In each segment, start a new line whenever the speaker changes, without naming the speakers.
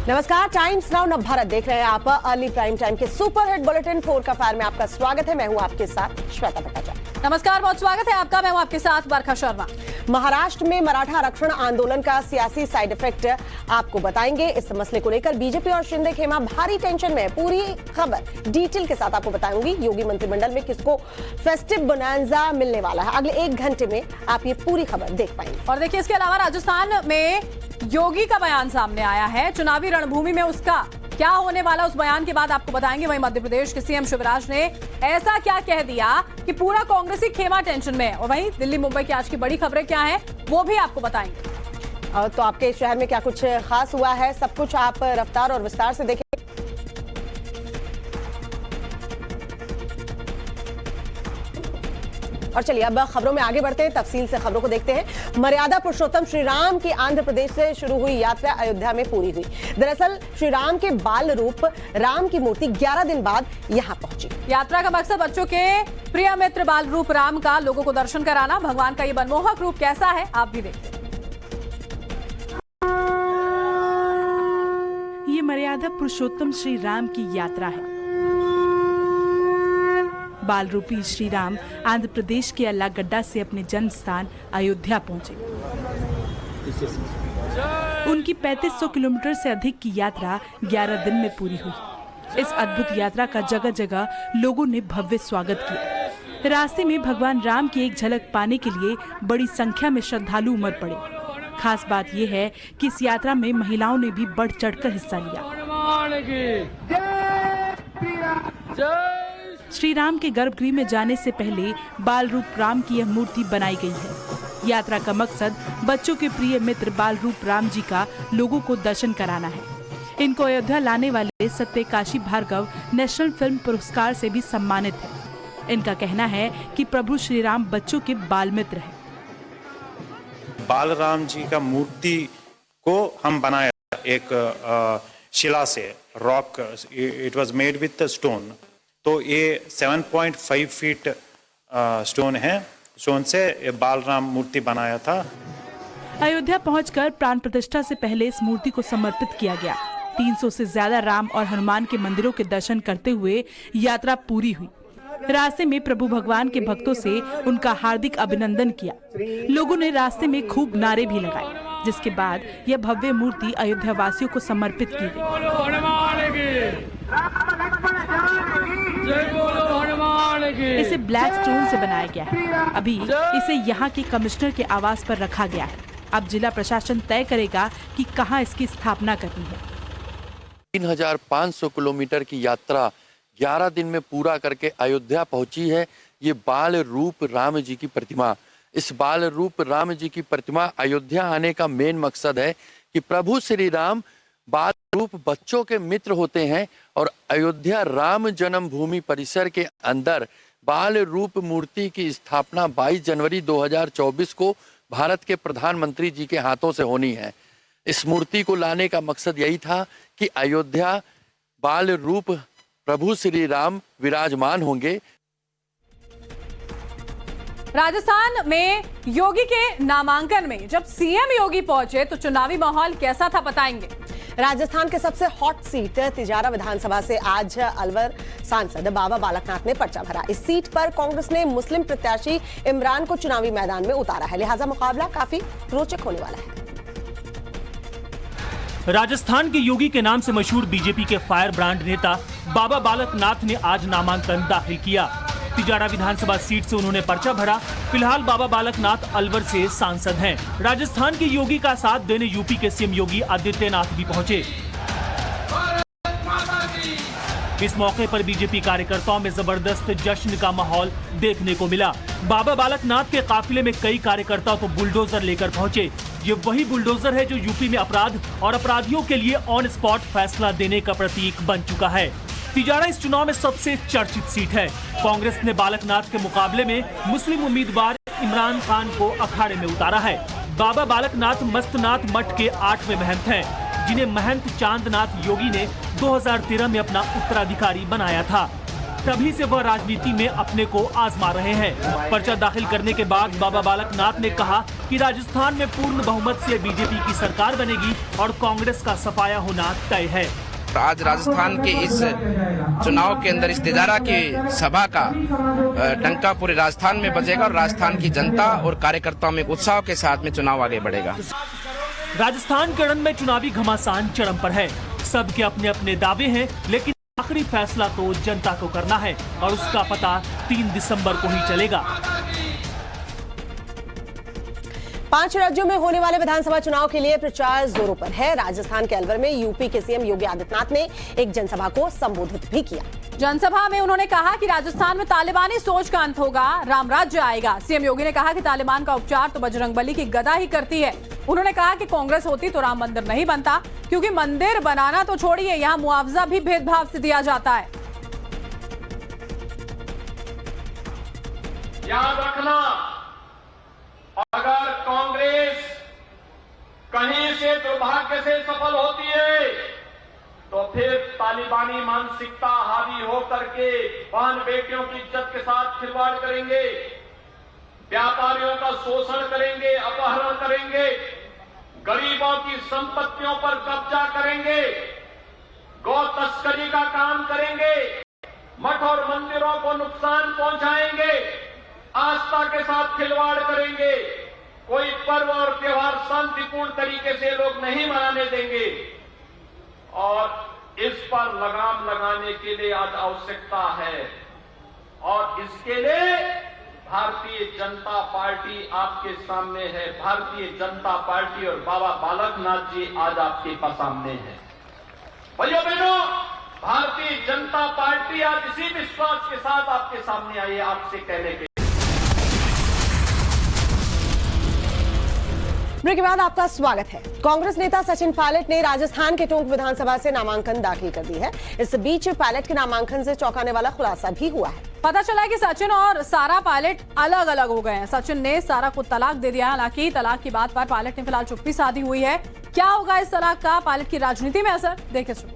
नमस्कार, times now नव भारत देख रहे हैं आप। अर्ली प्राइम टाइम के सुपर हिट बुलेटिन 4 का फायर में आपका स्वागत है। मैं हूं आपके साथ श्वेता भट्टाचार्य।
नमस्कार, बहुत स्वागत है आपका। मैं हूं आपके साथ बरखा शर्मा।
महाराष्ट्र में मराठा आरक्षण आंदोलन का सियासी साइड इफेक्ट आपको बताएंगे। इस मसले को लेकर बीजेपी और शिंदे खेमा भारी टेंशन में। पूरी खबर डिटेल के साथ आपको बताऊंगी। योगी मंत्रिमंडल में किसको फेस्टिव बोनांजा मिलने वाला है, अगले 1 घंटे में आप ये पूरी खबर देख पाएंगे।
और देखिए, इसके अलावा राजस्थान में योगी का बयान सामने आया है। चुनावी रणभूमि में उसका क्या होने वाला, उस बयान के बाद आपको बताएंगे। वहीं मध्य प्रदेश के सीएम शिवराज ने ऐसा क्या कह दिया कि पूरा कांग्रेसी खेमा टेंशन में है। और वहीं दिल्ली मुंबई की आज की बड़ी खबरें क्या हैं, वो भी आपको बताएंगे।
तो आपके शहर में क्या कुछ खास हुआ है, सब कुछ आप रफ्तार और विस्तार से देखें। और चलिए अब खबरों में आगे बढ़ते हैं, तफसील से खबरों को देखते हैं। मर्यादा पुरुषोत्तम श्री राम की आंध्र प्रदेश से शुरू हुई यात्रा अयोध्या में पूरी हुई। दरअसल श्री राम के बाल रूप राम की मूर्ति 11 दिन बाद यहां पहुंची।
यात्रा का मकसद बच्चों के प्रिय मित्र बाल रूप राम का लोगों को दर्शन कराना। भगवान का ये मनमोहक रूप कैसा है, आप भी देखिए।
ये मर्यादा पुरुषोत्तम श्री राम की यात्रा है। बाल रूपी श्री राम आंध्र प्रदेश के अल्लागड्डा से अपने जन्म स्थान अयोध्या पहुंचे। उनकी 3500 किलोमीटर से अधिक की यात्रा 11 दिन में पूरी हुई। इस अद्भुत यात्रा का जगह जगह लोगों ने भव्य स्वागत किया। रास्ते में भगवान राम की एक झलक पाने के लिए बड़ी संख्या में श्रद्धालु उमड़ पड़े। खास बात यह है कि इस यात्रा में महिलाओं ने भी बढ़ चढ़कर हिस्सा लिया। श्री राम के गर्भगृह में जाने से पहले बाल रूप राम की यह मूर्ति बनाई गई है। यात्रा का मकसद बच्चों के प्रिय मित्र बाल रूप राम जी का लोगों को दर्शन कराना है। इनको अयोध्या लाने वाले सत्यकाशी भार्गव नेशनल फिल्म पुरस्कार से भी सम्मानित है। इनका कहना है कि प्रभु श्री राम बच्चों के बाल मित्र हैं।
बाल राम जी का मूर्ति को हम बनाया एक शिला से, rock, it was made with stone. तो ये 7.5 फीट स्टोन है, स्टोन से बाल राम मूर्ति बनाया था।
अयोध्या पहुंचकर प्राण प्रतिष्ठा से पहले इस मूर्ति को समर्पित किया गया। 300 से ज्यादा राम और हनुमान के मंदिरों के दर्शन करते हुए यात्रा पूरी हुई। रास्ते में प्रभु भगवान के भक्तों से उनका हार्दिक अभिनंदन किया। लोगों ने रास्ते में खूब नारे भी लगाए, जिसके बाद यह भव्य मूर्ति अयोध्या वासियों को समर्पित की गई। इसे ब्लैक स्टोन से बनाया गया है। अभी इसे यहाँ के कमिश्नर के आवास पर रखा गया है। अब जिला प्रशासन तय करेगा कि कहाँ इसकी स्थापना करनी है।
3500 किलोमीटर की यात्रा 11 दिन में पूरा करके अयोध्या पहुंची है ये बाल रूप राम जी की प्रतिमा। इस बाल रूप राम जी की प्रतिमा अयोध्या आने का मेन मकसद है कि प्रभु श्री राम बाल रूप बच्चों के मित्र होते हैं और अयोध्या राम जन्मभूमि परिसर के अंदर बाल रूप मूर्ति की स्थापना 22 जनवरी 2024 को भारत के प्रधानमंत्री जी के हाथों से होनी है। इस मूर्ति को लाने का मकसद यही था कि अयोध्या बाल रूप प्रभु श्री राम विराजमान होंगे।
राजस्थान में योगी के नामांकन में जब सीएम योगी पहुंचे तो चुनावी माहौल कैसा था, बताएंगे।
राजस्थान के सबसे हॉट सीट तिजारा विधानसभा से आज अलवर सांसद बाबा बालकनाथ ने पर्चा भरा। इस सीट पर कांग्रेस ने मुस्लिम प्रत्याशी इमरान को चुनावी मैदान में उतारा है, लिहाजा मुकाबला काफी रोचक होने वाला है।
राजस्थान के योगी के नाम से मशहूर बीजेपी के फायर ब्रांड नेता बाबा बालकनाथ ने आज नामांकन दाखिल किया। तिजारा विधानसभा सीट से उन्होंने पर्चा भरा। फिलहाल बाबा बालकनाथ अलवर से सांसद हैं। राजस्थान के योगी का साथ देने यूपी के सीएम योगी आदित्यनाथ भी पहुंचे। इस मौके पर बीजेपी कार्यकर्ताओं में जबरदस्त जश्न का माहौल देखने को मिला। बाबा बालकनाथ के काफिले में कई कार्यकर्ताओं को बुलडोजर लेकर पहुंचे। ये वही बुलडोजर है जो यूपी में अपराध और अपराधियों के लिए ऑन स्पॉट फैसला देने का प्रतीक बन चुका है। तिजारा इस चुनाव में सबसे चर्चित सीट है। कांग्रेस ने बालकनाथ के मुकाबले में मुस्लिम उम्मीदवार इमरान खान को अखाड़े में उतारा है। बाबा बालकनाथ मस्तनाथ मठ के 8वें महंत हैं, जिन्हें महंत चांदनाथ योगी ने 2013 में अपना उत्तराधिकारी बनाया था। तभी से वह राजनीति में अपने को आजमा रहे हैं। पर्चा दाखिल करने के बाद बाबा बालक नाथ ने कहा कि राजस्थान में पूर्ण बहुमत से बीजेपी की सरकार बनेगी और कांग्रेस का सफाया होना तय है।
आज राजस्थान के इस चुनाव के अंदर इस तिजारा की सभा का डंका पूरे राजस्थान में बजेगा और राजस्थान की जनता और कार्यकर्ताओं में उत्साह के साथ में चुनाव आगे बढ़ेगा।
राजस्थान के रण में चुनावी घमासान चरम पर है। सबके अपने अपने दावे हैं, लेकिन आखिरी फैसला तो जनता को करना है और उसका पता 3 दिसंबर को ही चलेगा।
5 राज्यों में होने वाले विधानसभा चुनाव के लिए प्रचार जोरों पर है। राजस्थान के अलवर में यूपी के सीएम योगी आदित्यनाथ ने एक जनसभा को संबोधित भी किया।
जनसभा में उन्होंने कहा कि राजस्थान में तालिबानी सोच का अंत होगा, राम राज्य आएगा। सीएम योगी ने कहा कि तालिबान का उपचार तो बजरंगबली की गदा ही करती है। उन्होंने कहा कि कांग्रेस होती तो राम मंदिर नहीं बनता, क्योंकि मंदिर बनाना तो छोड़िए, यहाँ मुआवजा भी भेदभाव से दिया जाता है।
याद रखना, अगर कांग्रेस कहीं से दुर्भाग्य से सफल होती है तो फिर तालिबानी मानसिकता हावी होकर के बहन बेटियों की इज्जत के साथ खिलवाड़ करेंगे, व्यापारियों का शोषण करेंगे, अपहरण करेंगे, गरीबों की संपत्तियों पर कब्जा करेंगे, गौ तस्करी का काम करेंगे, मठ और मंदिरों को नुकसान पहुंचाएंगे, आस्था के साथ खिलवाड़ करेंगे, कोई पर्व और त्योहार शांतिपूर्ण तरीके से लोग नहीं मनाने देंगे। और इस पर लगाम लगाने के लिए आज आवश्यकता है और इसके लिए भारतीय जनता पार्टी आपके सामने है। भारतीय जनता पार्टी और बाबा बालक नाथ जी आज आपके सामने है। भाइयों बहनों, भारतीय जनता पार्टी आज इसी विश्वास के साथ आपके सामने आई है, आपसे कहने के।
ब्रेक के बाद आपका स्वागत है। कांग्रेस नेता सचिन पायलट ने राजस्थान के टोंक विधानसभा से नामांकन दाखिल कर दी है। इस बीच पायलट के नामांकन से चौंकाने वाला खुलासा भी हुआ है।
पता चला है कि सचिन और सारा पायलट अलग अलग हो गए हैं। सचिन ने सारा को तलाक दे दिया। हालांकि तलाक की बात पर पायलट ने फिलहाल चुप्पी साधी हुई है। क्या होगा इस तलाक का पायलट की राजनीति में असर, देखिए शुरू।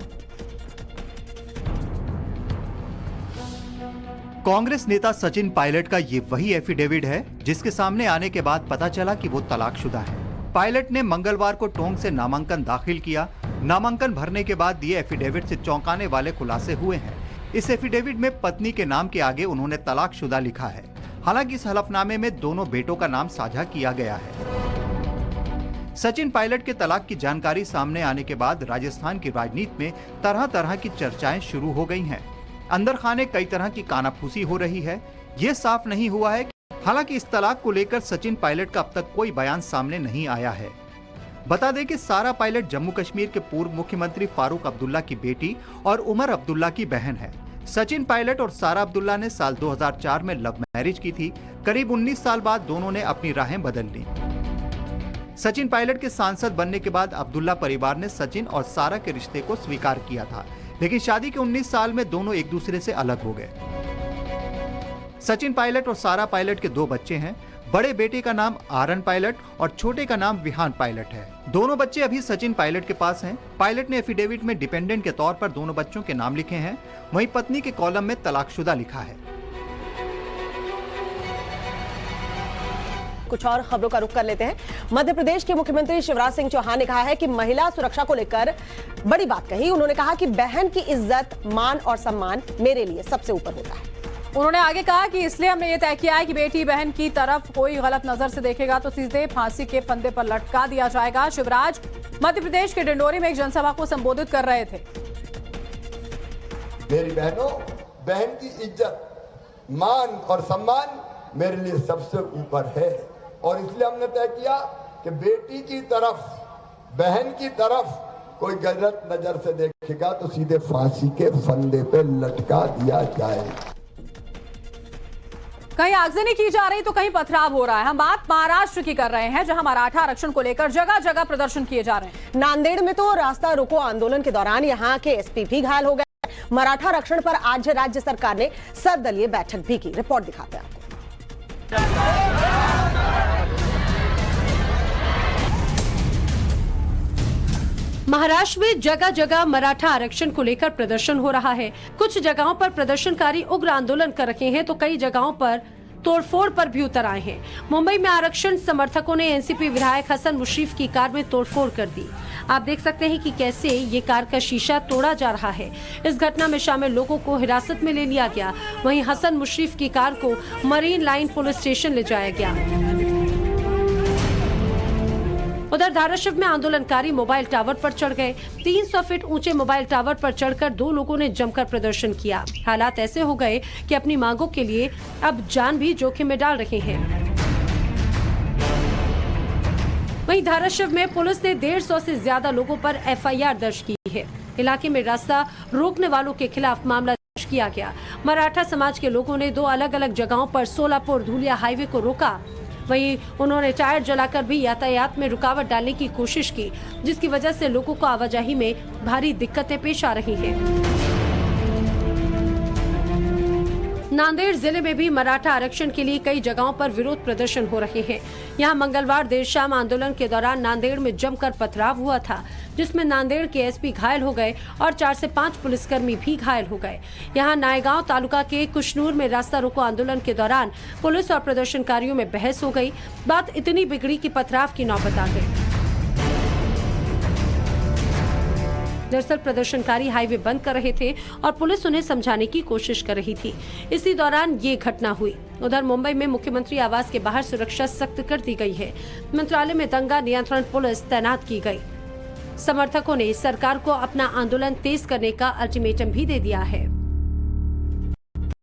कांग्रेस नेता सचिन पायलट का ये वही एफिडेविट है जिसके सामने आने के बाद पता चला कि वो तलाकशुदा है। पायलट ने मंगलवार को टोंक से नामांकन दाखिल किया। नामांकन भरने के बाद दिए एफिडेविट से चौंकाने वाले खुलासे हुए हैं। इस एफिडेविट में पत्नी के नाम के आगे उन्होंने तलाकशुदा लिखा है। हालांकि इस हलफनामे में दोनों बेटों का नाम साझा किया गया है। सचिन पायलट के तलाक की जानकारी सामने आने के बाद राजस्थान की राजनीति में तरह तरह की चर्चाएं शुरू हो गई हैं। अंदर खाने कई तरह की कानाफूसी हो रही है। ये साफ नहीं हुआ है। हालांकि इस तलाक को लेकर सचिन पायलट का अब तक कोई बयान सामने नहीं आया है। बता दें कि सारा पायलट जम्मू कश्मीर के पूर्व मुख्यमंत्री फारूक अब्दुल्ला की बेटी और उमर अब्दुल्ला की बहन है। सचिन पायलट और सारा अब्दुल्ला ने साल 2004 में लव मैरिज की थी। करीब 19 साल बाद दोनों ने अपनी राहें बदल ली। सचिन पायलट के सांसद बनने के बाद अब्दुल्ला परिवार ने सचिन और सारा के रिश्ते को स्वीकार किया था, लेकिन शादी के 19 साल में दोनों एक दूसरे से अलग हो गए। सचिन पायलट और सारा पायलट के 2 बच्चे हैं। बड़े बेटे का नाम आरन पायलट और छोटे का नाम विहान पायलट है। दोनों बच्चे अभी सचिन पायलट के पास हैं। पायलट ने एफिडेविट में डिपेंडेंट के तौर पर दोनों बच्चों के नाम लिखे हैं। वहीं पत्नी के कॉलम में तलाकशुदा लिखा है।
कुछ और खबरों का रुख कर लेते हैं। मध्य प्रदेश के मुख्यमंत्री शिवराज सिंह चौहान ने कहा है कि महिला सुरक्षा को लेकर बड़ी बात कही। उन्होंने कहा कि बहन की इज्जत, मान और सम्मान मेरे लिए सबसे ऊपर होता है।
उन्होंने आगे कहा कि इसलिए हमने ये तय किया है कि बेटी बहन की तरफ कोई गलत नजर से देखेगा तो सीधे फांसी के फंदे पर लटका दिया जाएगा। शिवराज मध्य प्रदेश के डिंडोरी में एक जनसभा को संबोधित कर रहे थे।
मेरी बहनों, बहन की इज्जत, मान और सम्मान मेरे लिए सबसे ऊपर है और इसलिए हमने तय किया कि बेटी की तरफ, बहन की तरफ कोई गलत नजर से देखेगा तो सीधे फांसी के फंदे पे लटका दिया जाए।
कहीं आगजनी की जा रही तो कहीं पथराव हो रहा है। हम बात महाराष्ट्र की कर रहे हैं, जहां मराठा आरक्षण को लेकर जगह जगह प्रदर्शन किए जा रहे हैं।
नांदेड़ में तो रास्ता रोको आंदोलन के दौरान यहां के एसपी भी घायल हो गए। मराठा आरक्षण पर आज राज्य सरकार ने सर्वदलीय बैठक भी की। रिपोर्ट दिखाते हैं आपको।
महाराष्ट्र में जगह जगह मराठा आरक्षण को लेकर प्रदर्शन हो रहा है। कुछ जगहों पर प्रदर्शनकारी उग्र आंदोलन कर रहे हैं तो कई जगहों पर तोड़फोड़ पर भी उतर आए हैं। मुंबई में आरक्षण समर्थकों ने एनसीपी विधायक हसन मुशर्रफ की कार में तोड़फोड़ कर दी। आप देख सकते हैं कि कैसे ये कार का शीशा तोड़ा जा रहा है। इस घटना में शामिल लोगों को हिरासत में ले लिया गया। वहीं हसन मुशर्रफ की कार को मरीन लाइन पुलिस स्टेशन ले जाया गया। उधर धाराशिव में आंदोलनकारी मोबाइल टावर पर चढ़ गए। 300 फीट ऊंचे मोबाइल टावर पर चढ़कर 2 लोगों ने जमकर प्रदर्शन किया। हालात ऐसे हो गए कि अपनी मांगों के लिए अब जान भी जोखिम में डाल रहे हैं। वहीं धाराशिव में पुलिस ने 150 से ज्यादा लोगों पर एफआईआर दर्ज की है। इलाके में रास्ता रोकने वालों के खिलाफ मामला दर्ज किया गया। मराठा समाज के लोगों ने 2 अलग अलग जगहों पर सोलापुर धुलिया हाईवे को रोका। वहीं उन्होंने टायर जलाकर भी यातायात में रुकावट डालने की कोशिश की, जिसकी वजह से लोगों को आवाजाही में भारी दिक्कतें पेश आ रही हैं। नांदेड़ जिले में भी मराठा आरक्षण के लिए कई जगहों पर विरोध प्रदर्शन हो रहे हैं। यहां मंगलवार देर शाम आंदोलन के दौरान नांदेड़ में जमकर पथराव हुआ था, जिसमें नांदेड़ के एसपी घायल हो गए और 4 से 5 पुलिसकर्मी भी घायल हो गए। यहां नायगांव तालुका के कुशनूर में रास्ता रोको आंदोलन के दौरान पुलिस और प्रदर्शनकारियों में बहस हो गई। बात इतनी बिगड़ी कि पथराव की नौबत आ गई। दरअसल प्रदर्शनकारी हाईवे बंद कर रहे थे और पुलिस उन्हें समझाने की कोशिश कर रही थी। इसी दौरान ये घटना हुई। उधर मुंबई में मुख्यमंत्री आवास के बाहर सुरक्षा सख्त कर दी गई है। मंत्रालय में दंगा नियंत्रण पुलिस तैनात की गई। समर्थकों ने सरकार को अपना आंदोलन तेज करने का अल्टीमेटम भी दे दिया है।